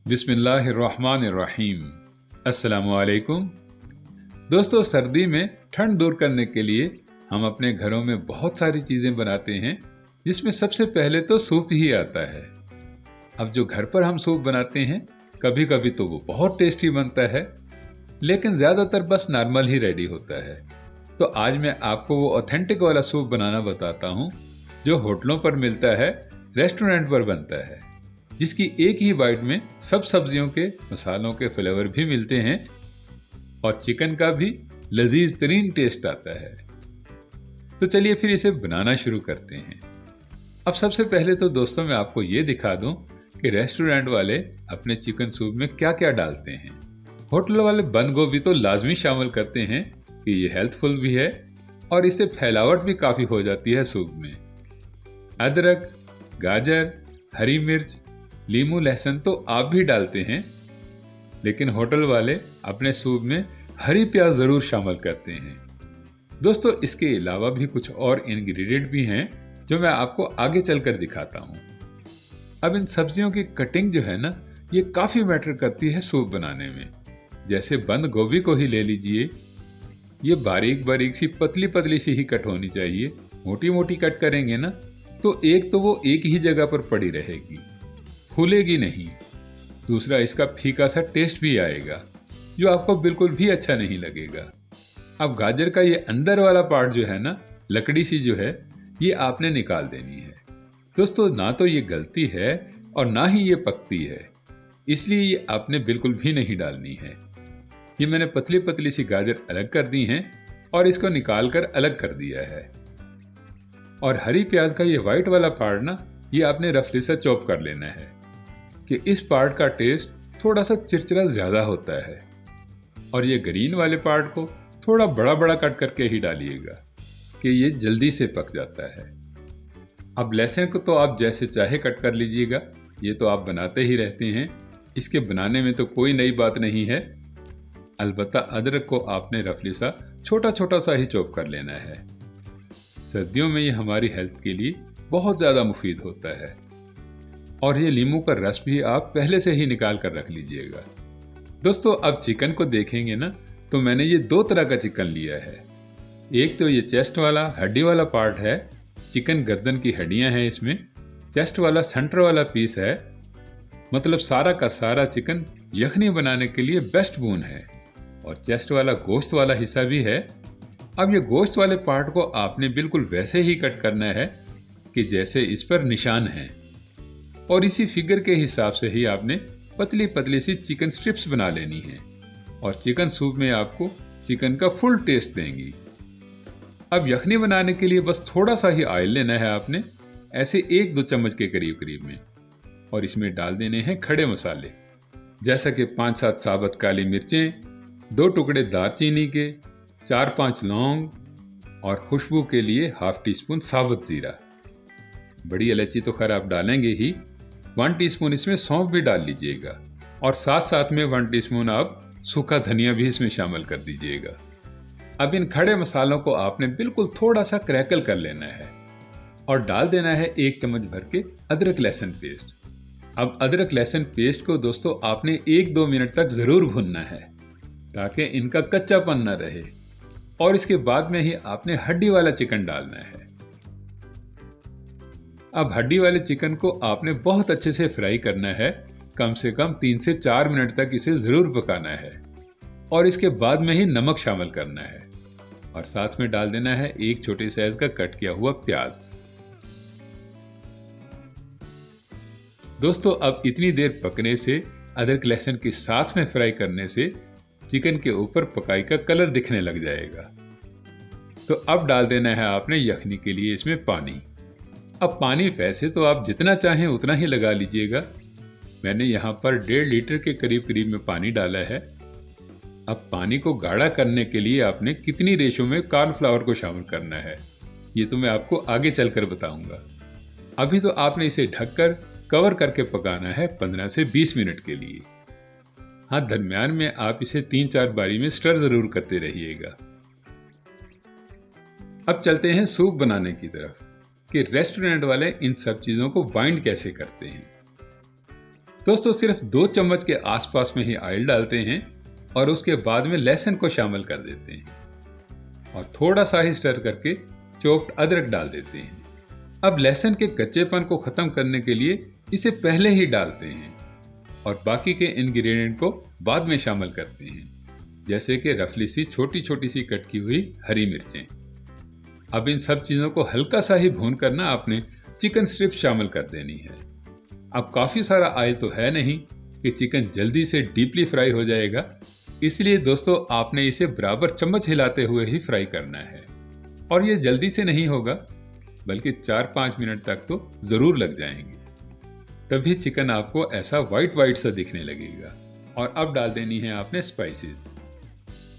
बिस्मिल्लाहिर्रहमानिर्रहीम। अस्सलामुअलैकुम। दोस्तों, सर्दी में ठंड दूर करने के लिए हम अपने घरों में बहुत सारी चीज़ें बनाते हैं, जिसमें सबसे पहले तो सूप ही आता है। अब जो घर पर हम सूप बनाते हैं, कभी कभी तो वो बहुत टेस्टी बनता है, लेकिन ज़्यादातर बस नॉर्मल ही रेडी होता है। तो आज मैं आपको वो ऑथेंटिक वाला सूप बनाना बताता हूँ, जो होटलों पर मिलता है, रेस्टोरेंट पर बनता है, जिसकी एक ही बाइट में सब सब्जियों के मसालों के फ्लेवर भी मिलते हैं और चिकन का भी लजीज तरीन टेस्ट आता है। तो चलिए फिर इसे बनाना शुरू करते हैं। अब सबसे पहले तो दोस्तों मैं आपको ये दिखा दूं कि रेस्टोरेंट वाले अपने चिकन सूप में क्या क्या डालते हैं। होटल वाले बंद गोभी तो लाजमी शामिल करते हैं कि ये हेल्थफुल भी है और इससे फैलावट भी काफ़ी हो जाती है सूप में। अदरक, गाजर, हरी मिर्च, लीमू, लहसुन तो आप भी डालते हैं, लेकिन होटल वाले अपने सूप में हरी प्याज ज़रूर शामिल करते हैं। दोस्तों, इसके अलावा भी कुछ और इंग्रेडिएंट भी हैं जो मैं आपको आगे चलकर दिखाता हूँ। अब इन सब्जियों की कटिंग जो है ना, ये काफ़ी मैटर करती है सूप बनाने में। जैसे बंद गोभी को ही ले लीजिए, ये बारीक बारीक सी पतली पतली सी ही कट होनी चाहिए। मोटी मोटी कट करेंगे ना तो एक तो वो एक ही जगह पर पड़ी रहेगी, फूलेगी नहीं। दूसरा, इसका फीका सा टेस्ट भी आएगा जो आपको बिल्कुल भी अच्छा नहीं लगेगा। अब गाजर का ये अंदर वाला पार्ट जो है ना, लकड़ी सी जो है, ये आपने निकाल देनी है। दोस्तों, ना तो ये गलती है और ना ही ये पकती है, इसलिए ये आपने बिल्कुल भी नहीं डालनी है। ये मैंने पतली पतली सी गाजर अलग कर दी हैं और इसको निकाल कर अलग कर दिया है। और हरी प्याज का ये वाइट वाला पार्ट ना, ये आपने रफली सा चॉप कर लेना है कि इस पार्ट का टेस्ट थोड़ा सा चिरचिरा ज़्यादा होता है। और ये ग्रीन वाले पार्ट को थोड़ा बड़ा बड़ा कट करके ही डालिएगा कि ये जल्दी से पक जाता है। अब लहसुन को तो आप जैसे चाहे कट कर लीजिएगा, ये तो आप बनाते ही रहते हैं, इसके बनाने में तो कोई नई बात नहीं है। अलबत्ता अदरक को आपने रफली सा छोटा छोटा सा ही चॉप कर लेना है। सर्दियों में ये हमारी हेल्थ के लिए बहुत ज़्यादा मुफीद होता है। और ये नींबू का रस भी आप पहले से ही निकाल कर रख लीजिएगा। दोस्तों, अब चिकन को देखेंगे ना, तो मैंने ये दो तरह का चिकन लिया है। एक तो ये चेस्ट वाला हड्डी वाला पार्ट है, चिकन गर्दन की हड्डियां हैं इसमें। चेस्ट वाला सेंटर वाला पीस है, मतलब सारा का सारा चिकन यखनी बनाने के लिए बेस्ट बोन है। और चेस्ट वाला गोश्त वाला हिस्सा भी है। अब ये गोश्त वाले पार्ट को आपने बिल्कुल वैसे ही कट करना है कि जैसे इस पर निशान है, और इसी फिगर के हिसाब से ही आपने पतली पतली सी चिकन स्ट्रिप्स बना लेनी है और चिकन सूप में आपको चिकन का फुल टेस्ट देंगी। अब यखनी बनाने के लिए बस थोड़ा सा ही ऑयल लेना है आपने, ऐसे 1-2 चम्मच के करीब करीब में, और इसमें डाल देने हैं खड़े मसाले, जैसा कि 5-7 साबुत काली मिर्चें, 2 टुकड़े दालचीनी के, 4-5 लौंग, और खुशबू के लिए ½ टीस्पून साबुत जीरा। बड़ी इलायची तो खैर आप डालेंगे ही, 1 टीस्पून इसमें सौंफ भी डाल लीजिएगा, और साथ साथ में 1 टीस्पून आप सूखा धनिया भी इसमें शामिल कर दीजिएगा। अब इन खड़े मसालों को आपने बिल्कुल थोड़ा सा क्रैकल कर लेना है और डाल देना है 1 चम्मच भर के अदरक लहसुन पेस्ट। अब अदरक लहसुन पेस्ट को दोस्तों आपने 1-2 मिनट तक ज़रूर भूनना है ताकि इनका कच्चापन न रहे, और इसके बाद में ही आपने हड्डी वाला चिकन डालना है। अब हड्डी वाले चिकन को आपने बहुत अच्छे से फ्राई करना है, कम से कम 3 से 4 मिनट तक इसे ज़रूर पकाना है, और इसके बाद में ही नमक शामिल करना है, और साथ में डाल देना है 1 छोटे साइज का कट किया हुआ प्याज। दोस्तों, अब इतनी देर पकने से, अदरक लहसुन के साथ में फ्राई करने से चिकन के ऊपर पकाई का कलर दिखने लग जाएगा। तो अब डाल देना है आपने यखनी के लिए इसमें पानी। अब पानी वैसे तो आप जितना चाहें उतना ही लगा लीजिएगा। मैंने यहाँ पर 1.5 लीटर के करीब करीब में पानी डाला है। अब पानी को गाढ़ा करने के लिए आपने कितनी रेशो में कॉर्नफ्लावर को शामिल करना है, ये तो मैं आपको आगे चलकर बताऊंगा। अभी तो आपने इसे ढककर कवर करके पकाना है 15 से 20 मिनट के लिए। हाँ, दरमियान में आप इसे 3-4 बारी में स्टर ज़रूर करते रहिएगा। अब चलते हैं सूप बनाने की तरफ कि रेस्टोरेंट वाले इन सब चीज़ों को बाइंड कैसे करते हैं। दोस्तों सिर्फ 2 चम्मच के आसपास में ही ऑयल डालते हैं और उसके बाद में लहसुन को शामिल कर देते हैं और थोड़ा सा ही स्टर करके चॉप्ड अदरक डाल देते हैं। अब लहसुन के कच्चेपन को ख़त्म करने के लिए इसे पहले ही डालते हैं और बाकी के इंग्रेडिएंट को बाद में शामिल करते हैं, जैसे कि रफली सी छोटी छोटी सी कट की हुई हरी मिर्चें। अब इन सब चीज़ों को हल्का सा ही भून करना आपने चिकन स्ट्रिप्स शामिल कर देनी है। अब काफ़ी सारा ऑयल तो है नहीं कि चिकन जल्दी से डीपली फ्राई हो जाएगा, इसलिए दोस्तों आपने इसे बराबर चम्मच हिलाते हुए ही फ्राई करना है और ये जल्दी से नहीं होगा, बल्कि 4-5 मिनट तक तो ज़रूर लग जाएंगे। तभी चिकन आपको ऐसा वाइट सा दिखने लगेगा। और अब डाल देनी है आपने स्पाइसेस।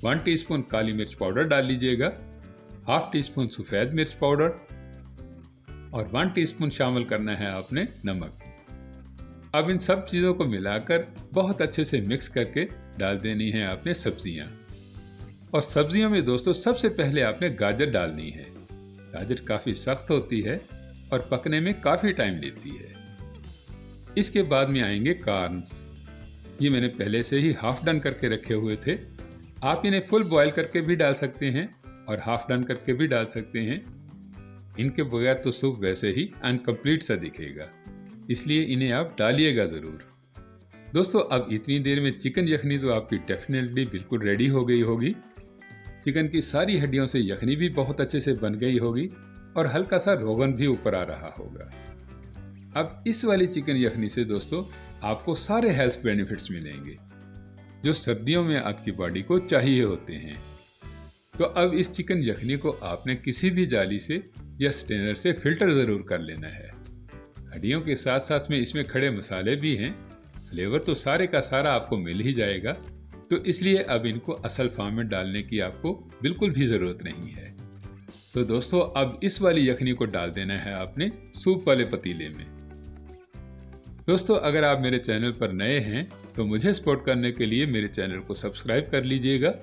1 टीस्पून काली मिर्च पाउडर डाल लीजिएगा, ½ टीस्पून सफ़ेद मिर्च पाउडर और 1 टीस्पून शामिल करना है आपने नमक। अब इन सब चीज़ों को मिलाकर बहुत अच्छे से मिक्स करके डाल देनी है आपने सब्जियां। और सब्जियों में दोस्तों सबसे पहले आपने गाजर डालनी है। गाजर काफ़ी सख्त होती है और पकने में काफ़ी टाइम लेती है। इसके बाद में आएंगे कॉर्न्स। ये मैंने पहले से ही हाफ डन करके रखे हुए थे। आप इन्हें फुल बॉयल करके भी डाल सकते हैं और हाफ डन करके भी डाल सकते हैं। इनके बगैर तो सूप वैसे ही अनकम्प्लीट सा दिखेगा, इसलिए इन्हें आप डालिएगा ज़रूर। दोस्तों अब इतनी देर में चिकन यखनी तो आपकी डेफिनेटली बिल्कुल रेडी हो गई होगी। चिकन की सारी हड्डियों से यखनी भी बहुत अच्छे से बन गई होगी और हल्का सा रोगन भी ऊपर आ रहा होगा। अब इस वाली चिकन यखनी से दोस्तों आपको सारे हेल्थ बेनिफिट्स मिलेंगे जो सर्दियों में आपकी बॉडी को चाहिए होते हैं। तो अब इस चिकन यखनी को आपने किसी भी जाली से या स्ट्रेनर से फिल्टर ज़रूर कर लेना है। हड्डियों के साथ साथ में इसमें खड़े मसाले भी हैं, फ्लेवर तो सारे का सारा आपको मिल ही जाएगा, तो इसलिए अब इनको असल फॉर्म में डालने की आपको बिल्कुल भी ज़रूरत नहीं है। तो दोस्तों अब इस वाली यखनी को डाल देना है आपने सूप वाले पतीले में। दोस्तों अगर आप मेरे चैनल पर नए हैं तो मुझे सपोर्ट करने के लिए मेरे चैनल को सब्सक्राइब कर लीजिएगा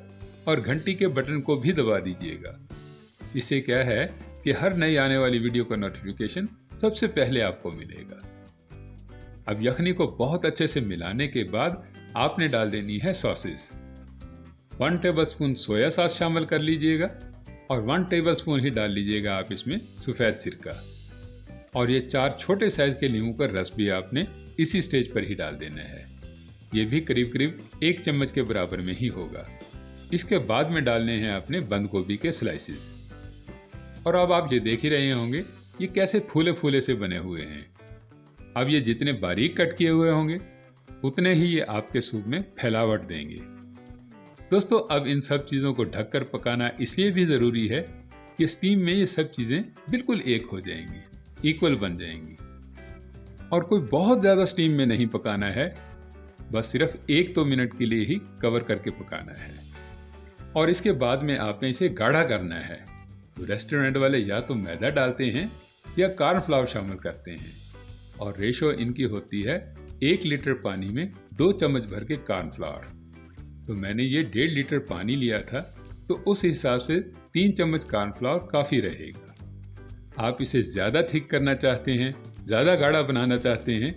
और घंटी के बटन को भी दबा दीजिएगा। इससे क्या है कि हर नई आने वाली वीडियो का नोटिफिकेशन सबसे पहले आपको मिलेगा। अब यखनी को बहुत अच्छे से मिलाने के बाद आपने डाल देनी है सॉसेस। 1 टेबलस्पून सोया सॉस शामिल कर लीजिएगा और 1 टेबलस्पून ही डाल लीजिएगा आप इसमें सफ़ेद सिरका। और ये 4 छोटे साइज के नींबू का रस भी आपने इसी स्टेज पर ही डाल देना है। ये भी करीब करीब 1 चम्मच के बराबर में ही होगा। इसके बाद में डालने हैं आपने बंद गोभी के स्लाइसेस। और अब आप ये देख ही रहे होंगे ये कैसे फूले फूले से बने हुए हैं। अब ये जितने बारीक कट किए हुए होंगे उतने ही ये आपके सूप में फैलावट देंगे। दोस्तों अब इन सब चीज़ों को ढककर पकाना इसलिए भी ज़रूरी है कि स्टीम में ये सब चीज़ें बिल्कुल एक हो जाएंगी, इक्वल बन जाएंगी। और कोई बहुत ज़्यादा स्टीम में नहीं पकाना है, बस सिर्फ 1-2 मिनट के लिए ही कवर करके पकाना है। और इसके बाद में आपने इसे गाढ़ा करना है। तो रेस्टोरेंट वाले या तो मैदा डालते हैं या कॉर्नफ्लावर शामिल करते हैं और रेशो इनकी होती है 1 लीटर पानी में 2 चम्मच भर के कॉर्नफ्लावर। तो मैंने ये 1.5 लीटर पानी लिया था, तो उस हिसाब से 3 चम्मच कॉर्नफ्लावर काफ़ी रहेगा। आप इसे ज़्यादा थिक करना चाहते हैं, ज़्यादा गाढ़ा बनाना चाहते हैं,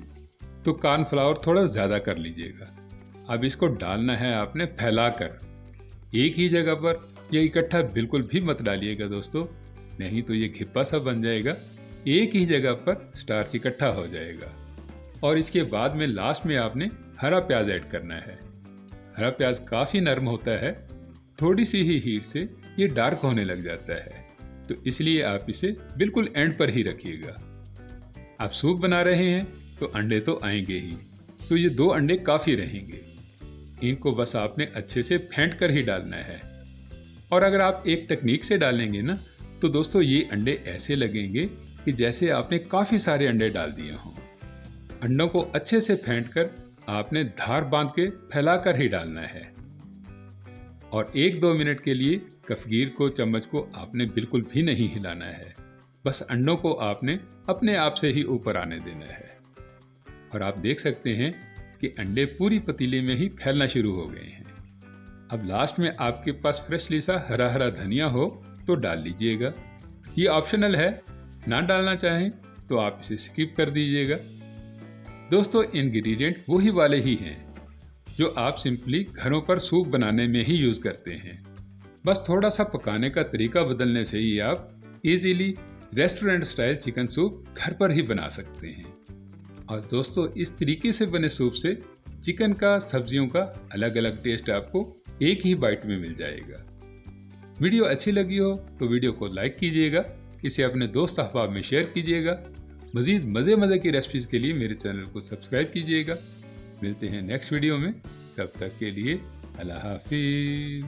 तो कॉर्नफ्लावर थोड़ा ज़्यादा कर लीजिएगा। अब इसको डालना है आपने फैलाकर एक ही जगह पर, या इकट्ठा बिल्कुल भी मत डालिएगा दोस्तों, नहीं तो ये खिप्पा सा बन जाएगा। एक ही जगह पर स्टार्च इकट्ठा हो जाएगा। और इसके बाद में लास्ट में आपने हरा प्याज ऐड करना है। हरा प्याज काफ़ी नरम होता है, थोड़ी सी ही हीट से ये डार्क होने लग जाता है, तो इसलिए आप इसे बिल्कुल एंड पर ही रखिएगा। आप सूप बना रहे हैं तो अंडे तो आएंगे ही, तो ये 2 अंडे काफ़ी रहेंगे। इनको बस आपने अच्छे से फेंट कर ही डालना है। और अगर आप एक टेक्निक से डालेंगे ना, तो दोस्तों ये अंडे ऐसे लगेंगे कि जैसे आपने काफ़ी सारे अंडे डाल दिए हों। अंडों को अच्छे से फेंट कर आपने धार बांध के फैला कर ही डालना है। और 1-2 मिनट के लिए कफगीर को, चम्मच को आपने बिल्कुल भी नहीं हिलाना है। बस अंडों को आपने अपने आप से ही ऊपर आने देना है। और आप देख सकते हैं कि अंडे पूरी पतीले में ही फैलना शुरू हो गए हैं। अब लास्ट में आपके पास फ्रेशली सा हरा हरा धनिया हो तो डाल लीजिएगा। ये ऑप्शनल है, ना डालना चाहें तो आप इसे स्किप कर दीजिएगा। दोस्तों इंग्रेडिएंट वही वाले ही हैं जो आप सिंपली घरों पर सूप बनाने में ही यूज़ करते हैं। बस थोड़ा सा पकाने का तरीका बदलने से ही आप easily restaurant style chicken soup घर पर ही बना सकते हैं। और दोस्तों इस तरीके से बने सूप से चिकन का, सब्जियों का अलग अलग टेस्ट आपको एक ही बाइट में मिल जाएगा। वीडियो अच्छी लगी हो तो वीडियो को लाइक कीजिएगा, इसे अपने दोस्त अहबाब में शेयर कीजिएगा। मज़ीद मज़े की रेसिपीज़ के लिए मेरे चैनल को सब्सक्राइब कीजिएगा। मिलते हैं नेक्स्ट वीडियो में, तब तक के लिए अल्लाह हाफिज़।